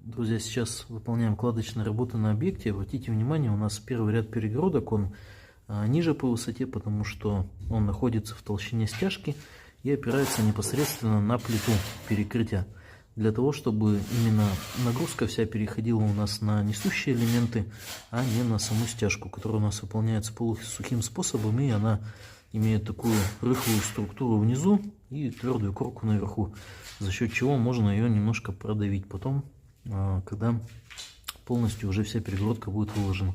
Друзья, сейчас выполняем кладочные работы на объекте. Обратите внимание, у нас первый ряд перегородок, он ниже по высоте, потому что он находится в толщине стяжки и опирается непосредственно на плиту перекрытия. Для того, чтобы именно нагрузка вся переходила у нас на несущие элементы, а не на саму стяжку, которая у нас выполняется полусухим способом, и она имеет такую рыхлую структуру внизу и твердую корку наверху, за счет чего можно ее немножко продавить потом, когда полностью уже вся перегородка будет выложена.